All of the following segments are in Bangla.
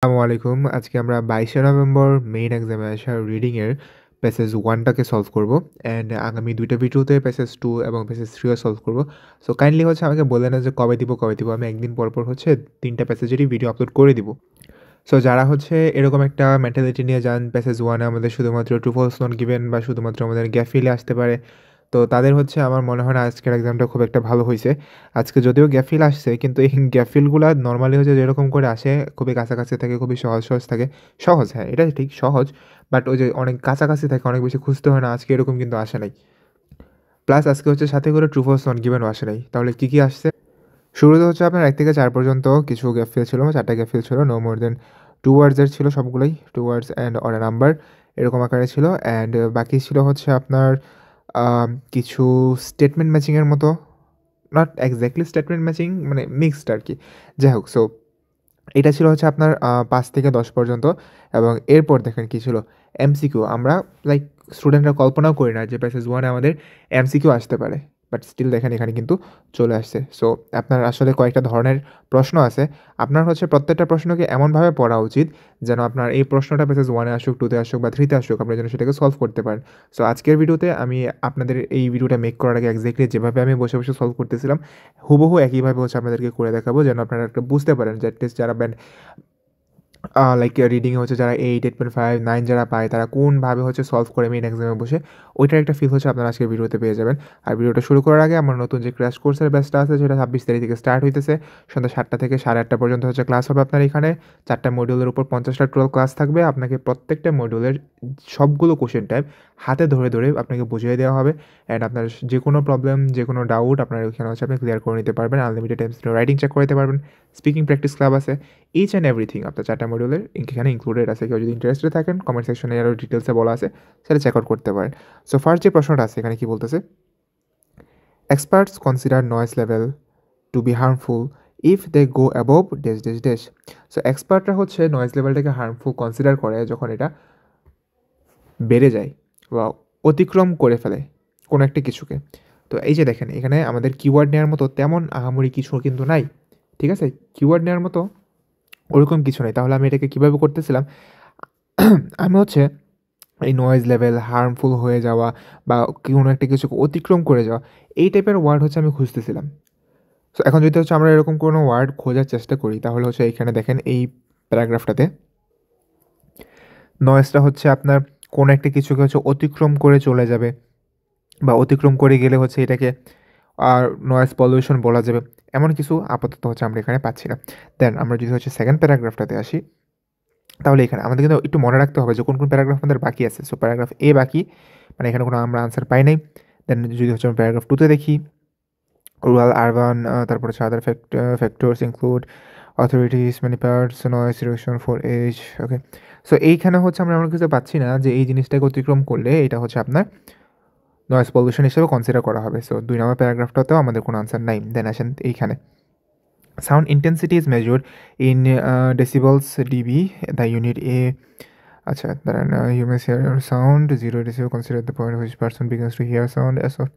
আসসালামু আলাইকুম। আজকে আমরা ২২শে নভেম্বর মেইন এক্সামে আসা রিডিং এর প্যাসেজ 1 টাকে সলভ করব। অ্যান্ড আগামী ২ টা ভিডিওতে প্যাসেজ 2 এবং প্যাসেজ 3 ও সলভ করব। সো কাইন্ডলি আমাকে বলে না যে কবে দিব, কবে দিব। আমি একদিন পর ৩ টা প্যাসেজেরই ভিডিও আপলোড করে দিব। সো যারা এরকম একটা মেন্টালিটি নিয়ে যান প্যাসেজ 1 এ আমাদের শুধুমাত্র ট্রু ফলস নট গিভেন বা শুধুমাত্র আমাদের গ্যাপ ফিল আসতে পারে। তো তাদের আমার মনে হয় না আজকের এক্সামটা খুব একটা ভালো হইছে। আজকে যদিও গ্যাপ ফিল আসছে কিন্তু এই গ্যাপ ফিলগুলা নরমালি যেরকম করে আসে খুবই কাছাকাছি থাকে, খুবই সহজ থাকে। সহজ হ্যাঁ, এটা ঠিক সহজ। বাট ওই যে অনেক কাছাকাছি থাকে, অনেক বেশি খুঁজতে হয় না। আজকে এরকম কিন্তু আসে নাই। প্লাস আজকে সাথে করে ট্রু ফলস নট গিভেনও আসে নাই। তাহলে কি আসছে? শুরুতে আপনার ১ থেকে ৪ পর্যন্ত কিছু গ্যাপ ফিল ছিল, ৪ টা গ্যাপ ফিল ছিল। নো মোর দেন 2 ওয়ার্ডসের ছিল সবগুলোই। 2 words and or a number এরকম আকারে ছিল। অ্যান্ড বাকি ছিল আপনার কিছু স্টেটমেন্ট ম্যাচিংয়ের মতো। নট এক্স্যাক্টলি স্টেটমেন্ট ম্যাচিং, মানে মিক্সড আরকি। যাই হোক, সো এটা ছিল আপনার ৫ থেকে ১০ পর্যন্ত। এবং এরপর দেখেন কি ছিল? এমসিকিউ। আমরা লাইক স্টুডেন্টরা কল্পনাও করি না যে প্যাসেজ 1 এ আমাদের এমসিকিউ আসতে পারে। বাট স্টিল দেখেন এখানে কিন্তু চলে আসছে। সো আপনার আসলে কয়েকটা ধরনের প্রশ্ন আছে। আপনার প্রত্যেকটা প্রশ্নকে এমনভাবে পড়া উচিত যেন আপনার এই প্রশ্নটা প্যাসেজ 1 এ আসুক, 2 তে আসুক বা 3 তে আসুক, আপনি যেন সেটাকে সলভ করতে পারেন। সো আজকের ভিডিওতে আমি আপনাদের এই ভিডিওটা মেক করার আগে এক্স্যাক্টলি যেভাবে আমি বসে সলভ করতেছিলাম, হুবহু একইভাবে আপনাদেরকে করে দেখাবো যেন আপনারা একটা বুঝতে পারেন যে এটলিস্ট যারা লাইক রিডিংয়ে যারা 8, 8.5, 9 যারা পায় তারা কোনভাবে সলভ করে মেইন এক্সামে বসে, ওইটার একটা ফিল আপনারা আজকের ভিডিওতে পেয়ে যাবেন। আর ভিডিওটা শুরু করার আগে আমার নতুন যে ক্র্যাশ কোর্সের ব্যাচটা আছে সেটা ২৬ তারিখ থেকে স্টার্ট হইতেছে। সন্ধ্যা ৭টা থেকে ৮:৩০ পর্যন্ত ক্লাস হবে আপনার এখানে। ৪টা মডিউলের উপর 50টা টোটাল ক্লাস থাকবে। আপনাকে প্রত্যেকটা মডিউলের সবগুলো কোশ্চেন টাইপ হাতে ধরে আপনাকে বুঝিয়ে দেওয়া হবে। অ্যান্ড আপনার যে কোনো প্রবলেম, যে কোনো ডাউট আপনার ওইখানে আপনি ক্লিয়ার করে নিতে পারবেন। আনলিমিটেড টাইমস রাইটিং চেক করে নিতে পারবেন। স্পিকিং প্র্যাকটিস ক্লাব আছে। ইচ অ্যান্ড এভরিথিং আপনার 4টা মডিউলের এখানে ইনক্লুডেড আছে। কেউ যদি ইন্টারেস্টেড থাকেন কমেন্ট সেকশনে আরও ডিটেলসে বলা আছে, সেটা চেক আউট করতে পারেন। সো ফার্স্ট যে প্রশ্নটা আছে এখানে কি বলতেছে? Experts consider noise level to be harmful if they go above dash dash dash. So এক্সপার্টরা নয়েজ লেভেলটাকে হার্মফুল কনসিডার করে যখন এটা বেড়ে যায় বা অতিক্রম করে ফেলে কোনো একটা কিছুকে। তো এই যে দেখেন এখানে আমাদের কিওয়ার্ড নেওয়ার মতো তেমন আহামরি কিছু কিন্তু নাই। ঠিক আছে? কিওয়ার্ড নেওয়ার মতো ওরকম কিছু নেই। তাহলে আমি এটাকে কীভাবে করতেছিলাম? আমি এই নয়েজ লেভেল, হার্মফুল হয়ে যাওয়া বা কোনো একটা কিছুকে অতিক্রম করে যাওয়া, এই টাইপের ওয়ার্ড আমি খুঁজতেছিলাম। সো এখন যদি আমরা এরকম কোনো ওয়ার্ড খোঁজার চেষ্টা করি তাহলে এইখানে দেখেন এই প্যারাগ্রাফটাতে নয়েজটা আপনার কোনো একটা কিছুকে অতিক্রম করে চলে যাবে বা অতিক্রম করে গেলে এটাকে আর নয়েজ পলিউশন বলা যাবে। এমন কিছু আপাতত আমরা এখানে পাচ্ছি না। দেন আমরা যদি সেকেন্ড প্যারাগ্রাফটাতে আসি, তাহলে এখানে আমাদের কিন্তু একটু মনে রাখতে হবে যে কোন প্যারাগ্রাফ আমাদের বাকি আছে। সো প্যারাগ্রাফ এ বাকি, মানে এখানে কোনো আমরা আনসার পাই নাই। দেন যদি আমি প্যারাগ্রাফ 2 তে দেখি, রুরাল, আরবান, তারপর other factors include authorities, many parts, noise reduction for age. Okay, so এইখানে আমরা এমন কিছু পাচ্ছি না যে এই জিনিসটাকে অতিক্রম করলে এটা আপনার নয়েজ পলিউশন হিসেবে কনসিডার করা হবে। সো 2 নম্বর প্যারাগ্রাফটাতেও আমাদের কোনো আনসার নাই। দেন আসেন এইখানে, sound intensity is measured in decibels dB, the unit a. আচ্ছা দাঁড়ান, humans hear sound 0 decibel, consider the point which person begins to hear sound as of.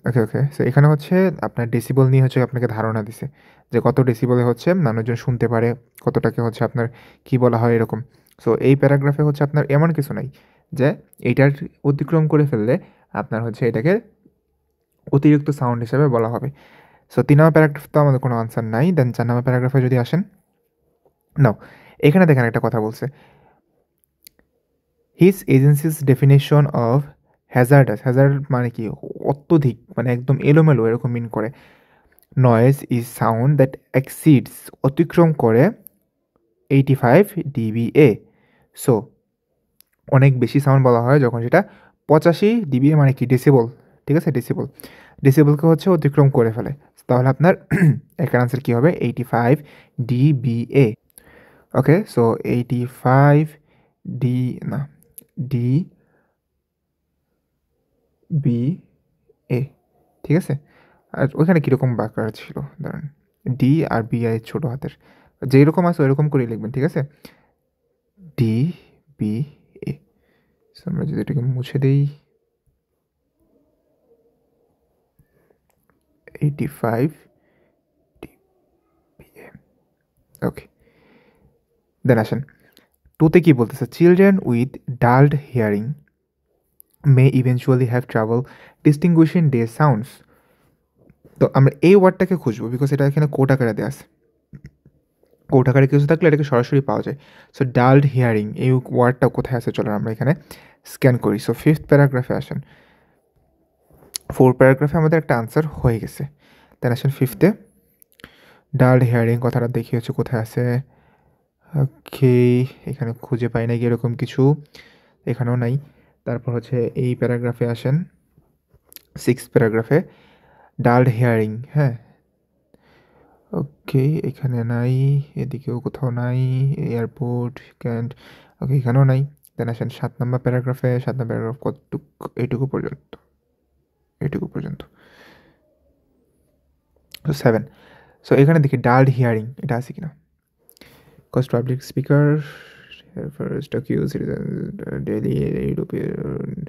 Okay, so এখানে আপনার ডেসিবল নিয়ে আপনাকে ধারণা দিছে যে কত ডেসিবলে মানুষজন শুনতে পারে, কতটাকে আপনার কি বলা হয় এরকম। সো এই প্যারাগ্রাফে আপনার এমন কিছু নাই যে এইটার অতিক্রম করে ফেললে আপনার এটাকে অতিরিক্ত সাউন্ড হিসেবে বলা হবে। সো 3 নম্বর প্যারাগ্রাফ তো আমাদের কোনো আনসার নাই। দেন 4 নম্বর প্যারাগ্রাফে যদি আসেন, নাও এখানে দেখেন একটা কথা বলছে, his agencies definition of hazardous. Hazard মানে কি? অত্যধিক, মানে একদম এলোমেলো এরকম মিন করে। Noise is sound that exceeds, অতিক্রম করে 85 dBA। সো অনেক বেশি সাউন্ড বলা হয় যখন সেটা 85 dBA, মানে কি? ডেসিবল। ঠিক আছে? ডেসিবলকে অতিক্রম করে ফেলে। তাহলে আপনার এখানে আনসার কী হবে? 85 dBA। ওকে, সো 85 ডি না ডি বি এ। ঠিক আছে? আর ওইখানে কীরকম বাঁকা ছিল দাঁড়ান, ডি আর বি আই ছোটো হাতের, যেই রকম আছে ওইরকম করেই লিখবেন। ঠিক আছে? D B A. সো আমরা যদি এটাকে মুছে দিই, 85 dBA। ওকে, দেন আসেন টুতে কি বলতেছে, children with dulled hearing may eventually have trouble distinguishing the sounds. তো আমরা এই ওয়ার্ডটাকে খুঁজবো বিকজ এটা এখানে কোট আকারে দেওয়া আছে, কোট আকারে কিছু থাকলে এটাকে সরাসরি পাওয়া যায়। সো ডাল্ড হিয়ারিং এই ওয়ার্ডটা কোথায় আছে, চলো আমরা এখানে স্ক্যান করি। সো 5th প্যারাগ্রাফে আসেন, 4 প্যারাগ্রাফে আমাদের একটা আনসার হয়ে গেছে। দেন আসেন 5th-এ, ডাল্ড হিয়ারিং কথাটা দেখি হচ্ছে কোথায় আছে। ওকে, এখানে খুঁজে পাই না কি এরকম কিছু, এখানেও নাই। তারপর হচ্ছে এই প্যারাগ্রাফে আসেন, 6th প্যারাগ্রাফে ডাল্ড হিয়ারিং, হ্যাঁ ওকে এখানে নাই, এদিকেও কোথাও নাই, এয়ারপোর্ট ক্যান্ট, ওকে এখানেও নাই। দেন আসেন 7 নম্বর প্যারাগ্রাফে, 7 নম্বর প্যারাগ্রাফ কতটুকু, এইটুকু পর্যন্ত, এইটুকু পর্যন্ত, তো 7। সো এখানে দেখি ডাল্ড হিয়ারিং এটা আছে কিনা, cause public speaker first accuse daily European.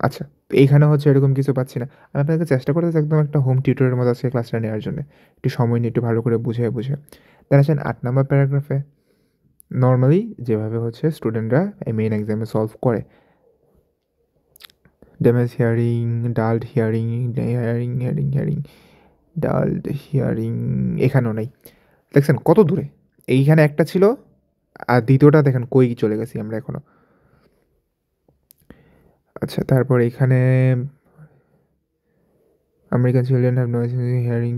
আচ্ছা, তো এইখানে হচ্ছে এরকম কিছু পাচ্ছি না। আমি আপনাকে চেষ্টা করতেছি একদম একটা হোম টিউটরের মতো আজকে ক্লাসটা নেওয়ার জন্য, একটু সময় নিয়ে একটু ভালো করে বুঝে বুঝে। দেন আসেন 8 নম্বর প্যারাগ্রাফে, নর্মালি যেভাবে হচ্ছে স্টুডেন্টরা এই মেইন এক্সামে সলভ করে, damage hearing, dulled hearing, hearing hearing hearing, dulled hearing এখানেও নাই। দেখছেন কত দূরে, এইখানে একটা ছিল আর দ্বিতীয়টা দেখেন কই চলে গেছি আমরা এখনো। আচ্ছা, তারপর এখানে American children have noise hearing,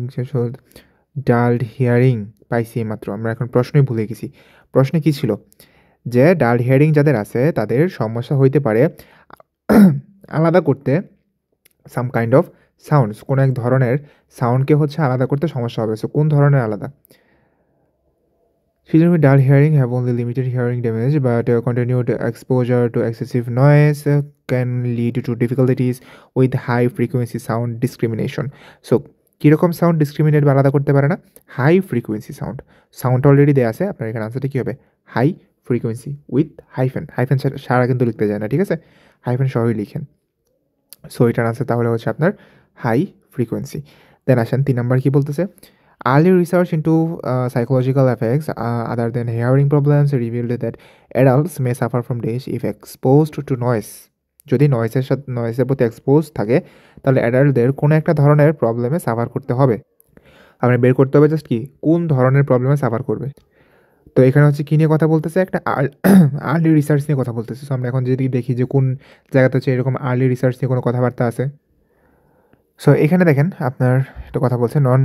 dulled hearing পাইছি মাত্র, আমরা এখন প্রশ্নই ভুলে গেছি। প্রশ্নে কি ছিল যে ডাল্ড হিয়ারিং যাদের আছে তাদের সমস্যা হইতে পারে আলাদা করতে সাম কাইন্ড অফ সাউন্ডস, কোনো এক ধরনের সাউন্ডকে হচ্ছে আলাদা করতে সমস্যা হবে। সো কোন ধরনের আলাদা? Children with dull hearing have only limited hearing damage, but continued exposure to excessive noise can lead to difficulties with high frequency sound discrimination. So কীরকম সাউন্ড ডিসক্রিমিনেট বা আলাদা করতে পারে না? High frequency sound, sound already দেওয়া আছে, আপনার এখানে আনসারটা কী হবে? High frequency with hyphen, hyphen সারা কিন্তু লিখতে যায় না, ঠিক আছে, হাইফেন সহই লিখেন। সো এটার আনসার তাহলে হচ্ছে আপনার হাই ফ্রিকোয়েন্সি। দেন আসেন 3 নাম্বার কী বলতেছে, early research into psychological effects other than hearing problems revealed that adults may suffer from this if exposed to noise. যদি নয়েজের প্রতি এক্সপোজ থাকে তাহলে অ্যাডাল্টদের কোনো একটা ধরনের প্রবলেমে সাফার করতে হবে। আপনার বের করতে হবে জাস্ট কি কোন ধরনের প্রবলেমে সাফার করবে। তো এখানে হচ্ছে কী নিয়ে কথা বলতেছে, একটা আর্লি রিসার্চ নিয়ে কথা বলতেছে। সো আমরা এখন যদি দেখি যে কোন জায়গাতে হচ্ছে এরকম আর্লি রিসার্চ নিয়ে কোনো কথাবার্তা আছে। সো এখানে দেখেন আপনার একটা কথা বলছে non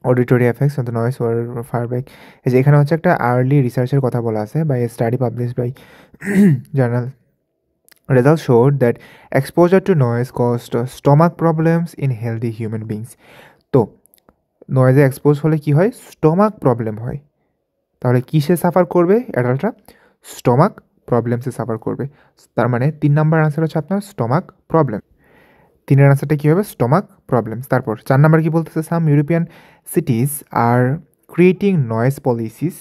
auditory effects of the noise were far back. এই যে এখানে হচ্ছে একটা আর্লি রিসার্চের কথা বলা আছে by a study publish by journal. Result showed that exposure to noise caused stomach problems in healthy human beings. তো নয়েজে এক্সপোজ হলে কি হয়? স্টমাক প্রবলেম হয়। তাহলে কিসে সাফার করবে অ্যাডাল্টরা? স্টমাক প্রবলেমসে সাফার করবে। তার মানে 3 নাম্বার আনসার হচ্ছে আপনার স্টমাক প্রবলেম। 3-এর আনসারটা কী হবে? Stomach problems. তারপর 4 নাম্বার কী বলতেছে, some European cities are creating noise policies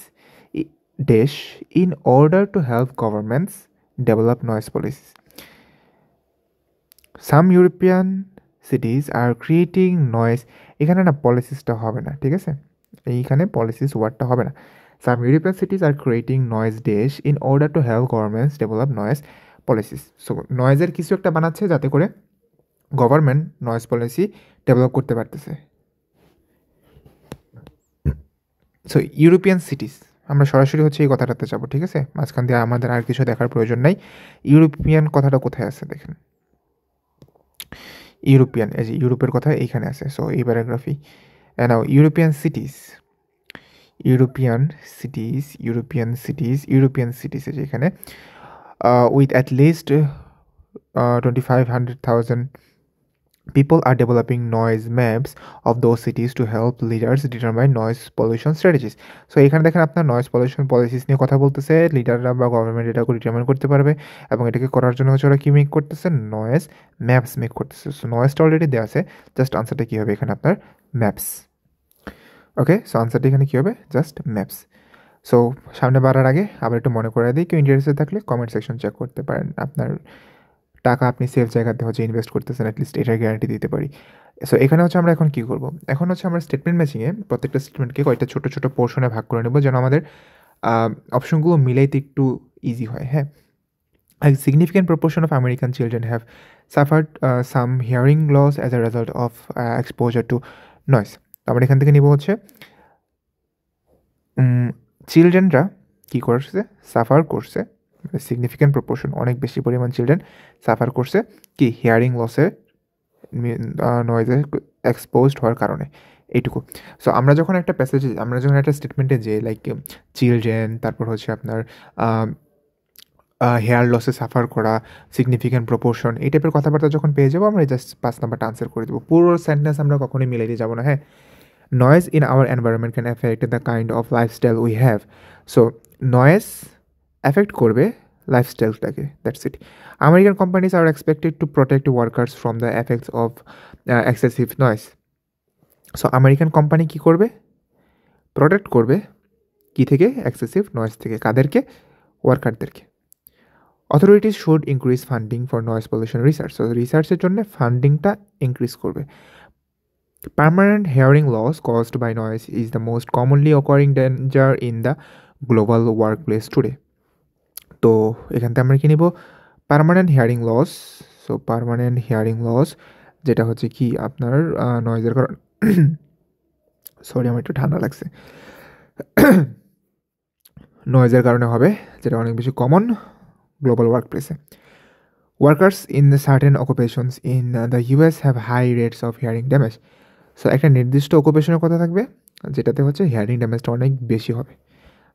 dash in order to help governments develop noise policies. Some European cities are creating noise, এখানে না পলিসিসটা হবে না, ঠিক আছে, এইখানে পলিসিস ওয়ার্ডটা হবে না। Some European cities are creating noise dash in order to help governments develop noise policies. So নয়েজের কিছু একটা বানাচ্ছে যাতে করে গভর্নমেন্ট নয়েজ পলিসি ডেভেলপ করতে পারতেছে। সো ইউরোপিয়ান সিটিজ, আমরা সরাসরি হচ্ছে এই কথাটাতে যাবো, ঠিক আছে, মাঝখান দিয়ে আমাদের আর কিছু দেখার প্রয়োজন নাই। ইউরোপিয়ান কথাটা কোথায় আছে দেখেন, ইউরোপিয়ান, এই যে ইউরোপের কথা এইখানে আছে। সো এই প্যারাগ্রাফি now European cities, European cities, European cities, European cities, এই যে এখানে with at least 2500,000 people are developing noise maps of those cities to help leaders determine noise pollution strategies. So এখানে দেখেন আপনার নয়েজ পলিউশন পলিসিস নিয়ে কথা বলতেছে, লিডাররা বা গভর্নমেন্ট এটাকে ডিটারমাইন করতে পারবে এবং এটাকে করার জন্য হচ্ছে ওরা কী মেক করতেছে? নয়েজ ম্যাপস মেক করতেছে। সো নয়েজটা অলরেডি দেওয়া আছে, জাস্ট আনসারটা কী হবে এখানে আপনার? ম্যাপস। ওকে, সো আনসারটা এখানে কী হবে? Just maps. সো সামনে বাড়ার আগে আবার একটু মনে করে দিই, কেউ ইন্টারেস্টেড থাকলে কমেন্ট সেকশন চেক করতে পারেন, আপনার টাকা আপনি সেফ জায়গাতে হচ্ছে ইনভেস্ট করতেছেন, অ্যাটলিস্ট এটার গ্যারান্টি দিতে পারি। সো এখানে হচ্ছে আমরা এখন কী করব, এখন হচ্ছে আমরা স্টেটমেন্ট ম্যাচিংয়ে প্রত্যেকটা স্টেটমেন্টকে কয়েকটা ছোটো ছোটো পোর্শনে ভাগ করে নেব, যেন আমাদের অপশনগুলো মিলাইতে একটু ইজি হয়। হ্যাঁ, a significant proportion of American children have suffered some hearing loss as a result of exposure to noise. আমরা এখান থেকে নিব হচ্ছে চিলড্রেনরা কী করছে, সাফার করছে, সিগনিফিক্যান্ট প্রপোর্শন, অনেক বেশি পরিমাণ চিলড্রেন সাফার করছে কি হিয়ারিং লসে, নয়েজে এক্সপোজড হওয়ার কারণে, এইটুকু। সো আমরা যখন একটা প্যাসেজে, আমরা যখন একটা স্টেটমেন্টে যে লাইক চিলড্রেন, তারপর হচ্ছে আপনার হেয়ার লসে সাফার করা, সিগনিফিক্যান্ট প্রপোর্শন, এই টাইপের কথাবার্তা যখন পেয়ে যাবো, আমরা জাস্ট 5 নাম্বারটা আনসার করে দেবো। পুরো সেন্টেন্স আমরা কখনোই মিলাইতে যাবো না। হ্যাঁ, noise in our environment can affect the kind of lifestyle we have. So noise affect করবে লাইফস্টাইলটাকে, that's it. American companies are expected to protect workers from the effects of excessive noise. So American company কী করবে, প্রোটেক্ট করবে কী থেকে, এক্সেসিভ নয়েজ থেকে। কাদেরকে, ওয়ার্কারদেরকে। Authorities should increase funding for noise pollution research. So রিসার্চের জন্য ফান্ডিংটা ইনক্রিজ করবে। Permanent hearing loss caused by noise is the most commonly occurring danger in the global work place today. তো এখান থেকে আমরা কি নিব, permanent hearing loss. So permanent hearing loss যেটা হচ্ছে কি আপনার নয়েজের কারণ, সরি আমার একটু ঠান্ডা লাগছে, নয়েজের কারণে হবে, যেটা অনেক বেশি কমন গ্লোবাল ওয়ার্ক প্লেসে। Workers in the certain occupations in the US have high rates of hearing damage. So একটা নির্দিষ্ট অকুপেশনের কথা থাকবে যেটাতে হচ্ছে হিয়ারিং ড্যামেজটা অনেক বেশি হবে।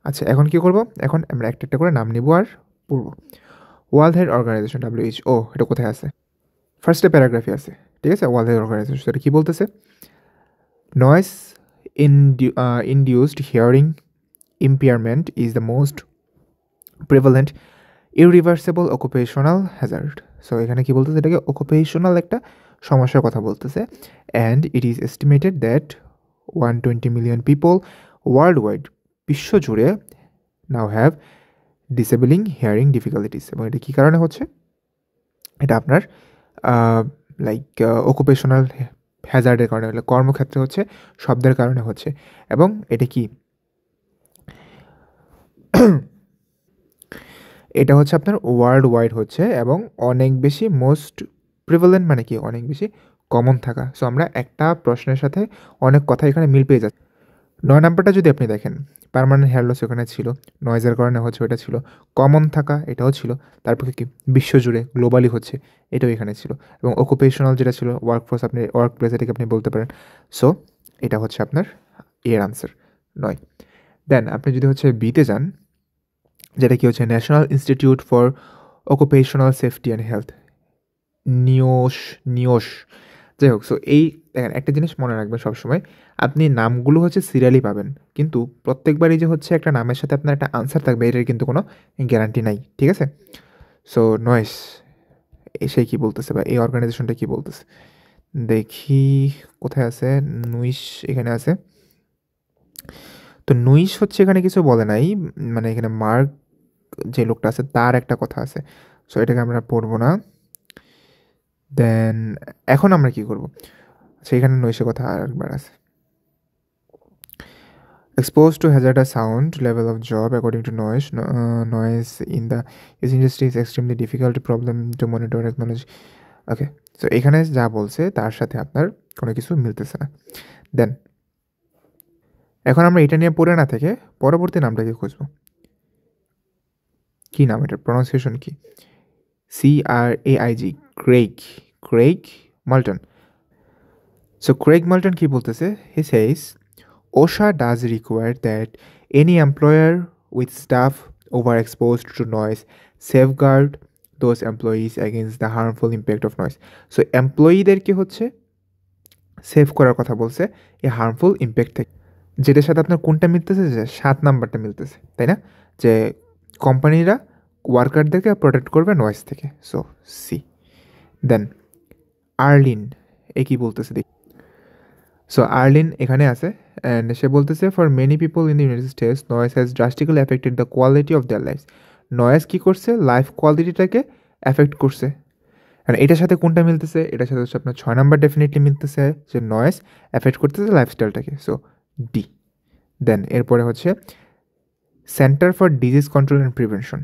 আচ্ছা, এখন কি করব, এখন আমরা একটা একটা করে নাম নিব আর পড়ব। ওয়ার্ল্ড হেলথ অর্গানাইজেশন, WHO, এটা কোথায় আছে, ফার্স্টে প্যারাগ্রাফে আছে, ঠিক আছে। ওয়ার্ল্ড হেলথ অর্গানাইজেশন সেটা কী বলতেছে, noise induced hearing impairment is the most prevalent irreversible occupational hazard. So এখানে কি বলতেছে, এটাকে অকুপেশনাল একটা সমস্যার কথা বলতেছে। And it is estimated that 120 million people world wide, বিশ্বজুড়ে, নাও হ্যাভ ডিসেবলিং হিয়ারিং ডিফিকাল্টিস। এবং এটা কী কারণে হচ্ছে, এটা আপনার লাইক অকুপেশনাল হ্যাজার্ডের কারণে, কর্মক্ষেত্রে হচ্ছে, শব্দের কারণে হচ্ছে। এবং এটা কি, এটা হচ্ছে আপনার ওয়ার্ল্ড ওয়াইড হচ্ছে, এবং অনেক বেশি মোস্ট প্রিভেলেন্ট মানে কি, অনেক বেশি কমন থাকা। সো আমরা একটা প্রশ্নের সাথে অনেক কথা এখানে মিল পেয়ে যাচ্ছি। 9 নাম্বারটা যদি আপনি দেখেন, পার্মানেন্ট হেয়ার লস ওখানে ছিল, নয়েজের কারণে হচ্ছে ওটা ছিল, কমন থাকা এটাও ছিল, তারপরে কি বিশ্বজুড়ে গ্লোবালি হচ্ছে এটাও এখানে ছিল, এবং অকুপেশনাল যেটা ছিল ওয়ার্কফোর্স, আপনি ওয়ার্ক প্লেস এটাকে আপনি বলতে পারেন। সো এটা হচ্ছে আপনার এর আনসার 9। দেন আপনি যদি হচ্ছে বিতে যান, যেটা কি হচ্ছে National Institute for Occupational Safety and Health, NIOSH. যাই হোক, সো এই দেখেন একটা জিনিস মনে রাখবেন সবসময়, আপনি নামগুলো হচ্ছে সিরিয়ালি পাবেন, কিন্তু প্রত্যেকবারই যে হচ্ছে একটা নামের সাথে আপনার একটা আনসার থাকবে এটার কিন্তু কোনো গ্যারান্টি নাই, ঠিক আছে। সো নয়েস সে কী বলতেছে, বা এই অর্গানাইজেশনটা কী বলতেছে, দেখি কোথায় আছে, নুইশ এখানে আছে। তো নুইশ হচ্ছে এখানে কিছু বলে নাই, মানে এখানে মার্ক যে লোকটা আছে তার একটা কথা আছে। সো এটাকে আমরা পড়বো না। দেন এখন আমরা কি করব, সেইখানে নয়েসের কথা আরেকবার আছে। Exposed to hazardous sound level of job according to noise in the industry is extremely difficult problem to monitor acknowledge. Okay, so এখানে যা বলছে তার সাথে আপনার কোনো কিছু মিলতেছে না। দেন এখন আমরা এটা নিয়ে পড়ে না থেকে পরবর্তী নামটাকে খুঁজব। কী নাম, এটার প্রনাউন্সিয়েশন কি, CRAIG, ক্রেইগ মাল্টন। সো ক্রেইগ মাল্টন কী বলতেছে, হি সেজ OSHA does require that any employer with staff overexposed to noise safeguard those employees against the harmful impact of noise. So এমপ্লয়ীদেরকে হচ্ছে সেভ করার কথা বলছে এই হার্মফুল ইম্প্যাক্ট থেকে, যেটার সাথে আপনার কোনটা মিলতেছে, যে 7 নাম্বারটা মিলতেছে, তাই না, যে কোম্পানিরা ওয়ার্কারদেরকে প্রোটেক্ট করবে নয়েজ থেকে। So C. দেন আর্লিন এ কী বলতেছে দেখি। সো আর্লিন এখানে আছে, অ্যান্ড সে বলতেছে for many people in the United States noise has drastically affected the quality of their life. Noise কী করছে, লাইফ কোয়ালিটিটাকে অ্যাফেক্ট করছে। আর এটার সাথে কোনটা মিলতেছে? এটার সাথে হচ্ছে আপনার 6 নাম্বার ডেফিনিটলি মিলতেছে যে নয়েজ এফেক্ট করতেছে লাইফস্টাইলটাকে। So D. দেন এরপরে হচ্ছে centre for disease control and prevention.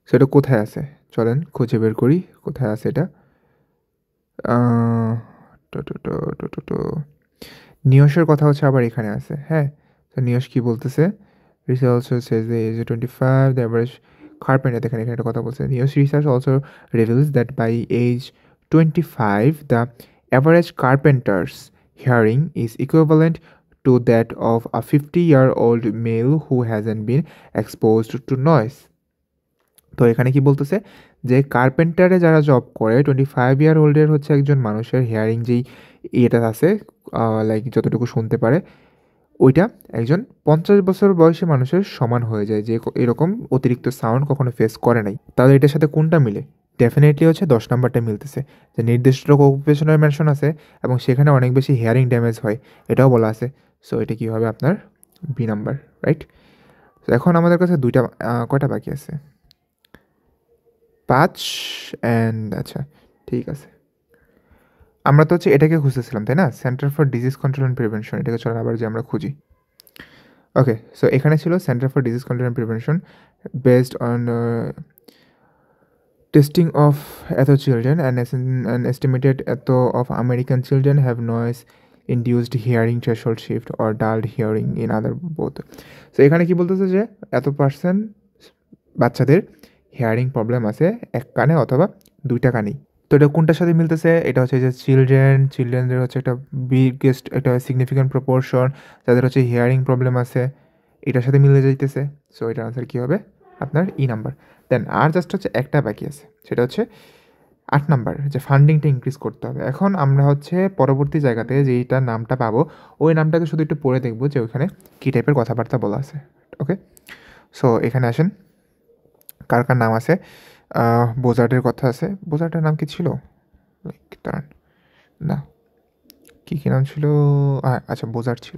So এটা কোথায় আছে? চলেন খুঁজে বের করি কোথায় আছে এটা। নিয়সের কথা হচ্ছে আবার এখানে আছে, হ্যাঁ। তো নিয়স কি বলতেছে? Research also says the age 25 the average carpenter, দেখেন এখানে একটা কথা বলছে। NIOSH research also reveals that by age 25 the average carpenter's hearing is equivalent to that of a 50-year-old male who hasn't been exposed to noise. তো এখানে কি বলতেছে যে কার্পেন্টারে যারা জব করে 25-year-old-এর হচ্ছে একজন মানুষের হিয়ারিং যেই ইয়েটা আছে, লাইক যতটুকু শুনতে পারে, ওইটা একজন 50 বছর বয়সী মানুষের সমান হয়ে যায়, যে এরকম অতিরিক্ত সাউন্ড কখনো ফেস করে নাই। তাহলে এটার সাথে কোনটা মিলে? ডেফিনেটলি হচ্ছে 10 নাম্বারটা মিলতেছে, যে নির্দিষ্ট অকুপেশনের মেনশন আছে এবং সেখানে অনেক বেশি হিয়ারিং ড্যামেজ হয়, এটাও বলা আছে। সো এটা কী হবে আপনার বি নাম্বার, রাইট? তো এখন আমাদের কাছে দুইটা কয়টা বাকি আছে? 5 অ্যান্ড আচ্ছা ঠিক আছে। আমরা তো হচ্ছে এটাকে খুঁজতেছিলাম, তাই না? Centre for disease control and prevention, এটাকে চলেন আবার যে আমরা খুঁজি। ওকে, সো এখানে ছিল centre for disease control and prevention based on testing of এত children and an estimated এত of American children have noise induced hearing threshold shift or dulled hearing in other both. So এখানে কি বলতেছে যে এত পার্সেন্ট বাচ্চাদের হিয়ারিং প্রবলেম আছে এক কানে অথবা দুইটা কানেই। তো এটা কোনটার সাথে মিলতেছে? এটা হচ্ছে যে চিলড্রেনদের হচ্ছে একটা বিগেস্ট একটা সিগনিফিক্যান্ট প্রপোর্শন যাদের হচ্ছে হিয়ারিং প্রবলেম আছে, এটার সাথে মিলে যাইতেছে। সো এটার আনসার কী হবে? আপনার ই নাম্বার। দেন আর জাস্ট হচ্ছে একটা বাকি আছে, সেটা হচ্ছে 8 নাম্বার, যে ফান্ডিংটা ইনক্রিজ করতে হবে। এখন আমরা হচ্ছে পরবর্তী জায়গাতে যেইটা নামটা পাবো ওই নামটাকে শুধু একটু পড়ে দেখবো যে ওইখানে কী টাইপের কথাবার্তা বলা আছে। ওকে, সো এখানে আসেন কার কার নাম আছে। বোজার্ডের কথা আছে। বোজার্ডের নাম কি ছিল? দাঁড়ান, না কী নাম ছিল? আচ্ছা বোজার্ড ছিল।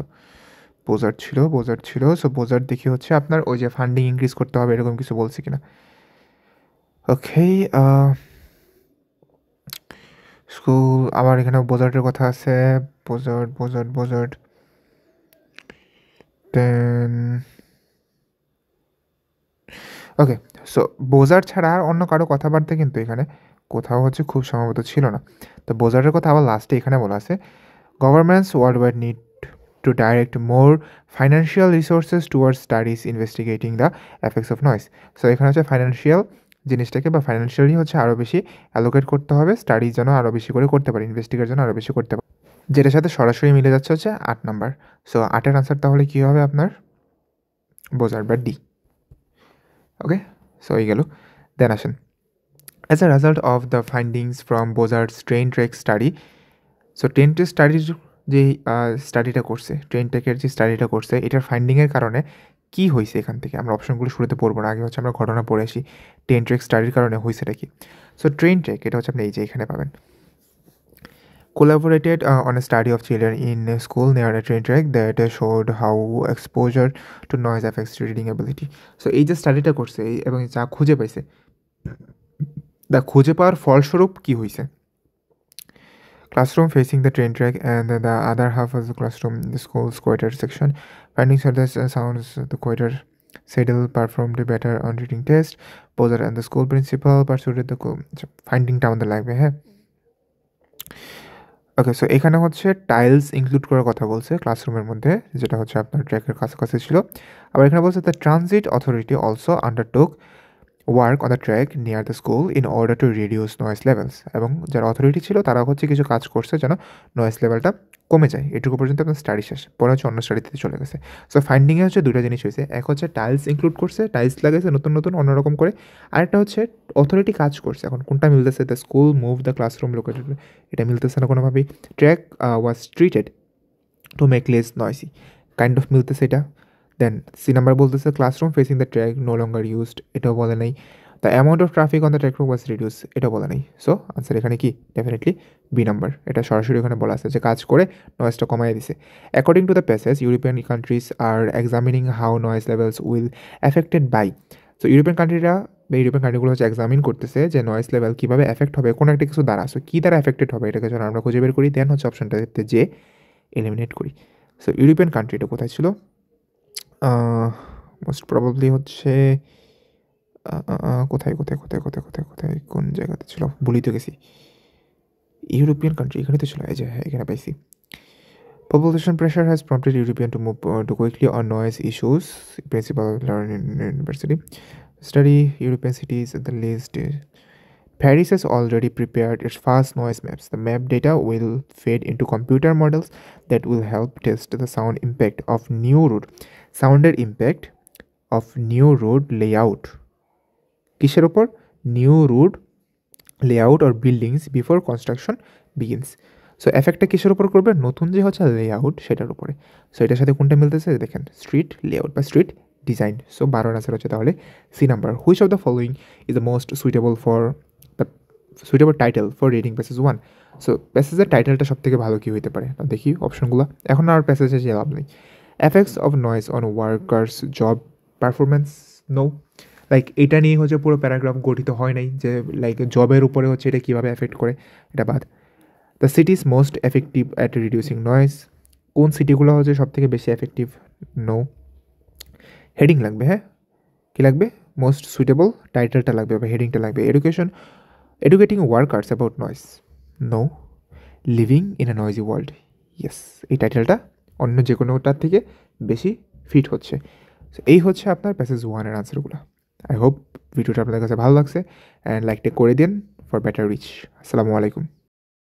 সো বোজার্ড দেখি হচ্ছে আপনার ওই যে ফান্ডিং ইনক্রিজ করতে হবে এরকম কিছু বলছে কিনা। ওকে, স্কুল আবার এখানে বোজার্ডের কথা আছে। বোজার্ড দেন ওকে। সো বোজার্ড ছাড়া আর অন্য কারো কথাবার্তা কিন্তু এখানে কোথাও হচ্ছে খুব সম্ভবত ছিল না। তো বোজার্ডের কথা আবার লাস্টে এখানে বলা আছে, governments world wide need to direct more financial resources towards studies investigating the effects of noise. So এখানে হচ্ছে ফাইন্যান্সিয়াল জিনিসটাকে বা ফাইন্যান্সিয়ালি হচ্ছে আরও বেশি অ্যালোকেট করতে হবে, স্টাডিজ যেন আরও বেশি করে করতে পারে, ইনভেস্টিগেট যেন আরও বেশি করতে পারে, যেটার সাথে সরাসরি মিলে যাচ্ছে হচ্ছে 8 নাম্বার। সো 8-এর আনসার তাহলে কী হবে আপনার? বোজার বা ডি। ওকে, সো এই গেল। দেন আসেন, as a result of the findings from বোজার্ডস train track study. So train track স্টাডির যে স্টাডিটা করছে, ট্রেন টেকের যে স্টাডিটা করছে, এটার ফাইন্ডিংয়ের কারণে কী হয়েছে এখান থেকে আমরা অপশনগুলো শুরুতে পড়বো না, আগে হচ্ছে আমরা ঘটনা পড়ে আসি ট্রেন ট্রেক স্টাডির কারণে হয়েছেটা কি। সো ট্রেন ট্রেক এটা হচ্ছে আপনি এই যে এখানে পাবেন, collaborated on a study of children in a school near a train track that showed how exposure to noise affects reading ability. So এই যে স্টাডিটা করছে এবং যা খুঁজে পাইছে, দা খুঁজে পাওয়ার ফলস্বরূপ কী হয়েছে, classroom facing the train track and the other half of the classroom the school's quieter section. Findings are the sounds the quieter Seidel performed better on reading test. Bowser and the school principal pursued the finding down the লাগবে, হ্যাঁ। ওকে, সো এখানে হচ্ছে টাইলস ইনক্লুড করার কথা বলছে ক্লাসরুমের মধ্যে, যেটা হচ্ছে আপনার ট্র্যাকের কাছাকাছি ছিল। আবার এখানে বলছে the transit authority also আন্ডারটুক work on the track near the school in order to reduce noise levels. এবং যারা অথরিটি ছিল তারা হচ্ছে কিছু কাজ করছে যেন নয়েজ লেভেলটা কমে যায়। এটুকু পর্যন্ত আপনার স্টাডি শেষ, পরে হচ্ছে অন্য স্টাডিতে চলে গেছে। সো ফাইন্ডিংয়ে হচ্ছে দুটো জিনিস হয়েছে, এক হচ্ছে টাইলস ইনক্লুড করছে, টাইলস লাগাইছে নতুন অন্যরকম করে, আরেকটা হচ্ছে অথরিটি কাজ করছে। এখন কোনটা মিলতেছে? The school move the classroom located, এটা মিলতেছে না কোনোভাবেই। Track was treated to make less noisy, kind of মিলতেছে এটা। দেন সি নাম্বার বলতেছে classroom facing the track no longer used, এটাও বলে নাই। The amount of traffic on the track was reduce, এটাও বলা নেই। সো আনসার এখানে কি? Definitely B number. এটা সরাসরি এখানে বলা আছে যে কাজ করে নয়েজটা কমাই দিছে। According to the passage European countries are examining how noise levels will affected by. So European কান্ট্রিরা বা ইউরোপিয়ান কান্ট্রিগুলো হচ্ছে এক্সামিন করতেছে যে নয়েজ লেভেল কীভাবে এফেক্ট হবে কোনো একটা কিছু দ্বারা। সো কী দ্বারা এফেক্টেড হবে এটাকে যখন আমরা খুঁজে বের করি দেন হচ্ছে অপশনটাতে যে এলিমিনেট করি। সো ইউরোপিয়ান কান্ট্রিটা কোথায় ছিল? মোস্ট প্রবাবলি হচ্ছে কোথায় কোথায় কোথায় কোথায় কোথায় কোথায় কোন জায়গাতে ছিল, ভুলি তো গেছি। ইউরোপিয়ান কান্ট্রি এখানে তো ছিল, এই যে হ্যাঁ এখানে পাইছি। Population pressure has prompted Europeans to move to quickly on noise issues. Principal learned in university. Study European cities at the list. Paris has already prepared its fast noise maps. The map data will feed into computer models that will help test the sound impact of new road. Sounded impact of new road layout. কিসের উপর? New road layout or buildings before construction begins. So এফেক্টটা কিসের উপর করবে? নতুন যে হচ্ছে লেআউট সেটার উপরে। সো এটার সাথে কোনটা মিলতেছে দেখেন, স্ট্রিট লেআউট বা স্ট্রিট ডিজাইন। সো 12 আনসার হচ্ছে তাহলে C number. Which of the following is the most suitable for the suitable title for reading passage 1? So প্যাসেজের টাইটেলটা সব থেকে ভালো কী হইতে পারে দেখি অপশনগুলো। এখন আর প্যাসেজে যে লাভ নেই। Effects of noise on workers job performance, no. Like এটা নিয়ে হচ্ছে পুরো প্যারাগ্রাফ গঠিত হয় নাই যে লাইক জবের উপরে হচ্ছে এটা কীভাবে এফেক্ট করে, এটা বাদ। The city is most effective at reducing noise, কোন সিটিগুলো হচ্ছে সব থেকে বেশি এফেক্টিভ, নো। হেডিং লাগবে, হ্যাঁ কী লাগবে? মোস্ট সুইটেবল টাইটেলটা লাগবে বা হেডিংটা লাগবে। Educating workers about noise, no. Living in a noisy world, yes, এই টাইটেলটা অন্য যে কোনোটার থেকে বেশি ফিট হচ্ছে। এই হচ্ছে আপনার প্যাসেজ 1-এর আনসারগুলো। আই হোপ ভিডিওটা আপনাদের কাছে ভালো লাগছে অ্যান্ড লাইকটা করে দিন ফর বেটার রিচ। আসসালামু আলাইকুম।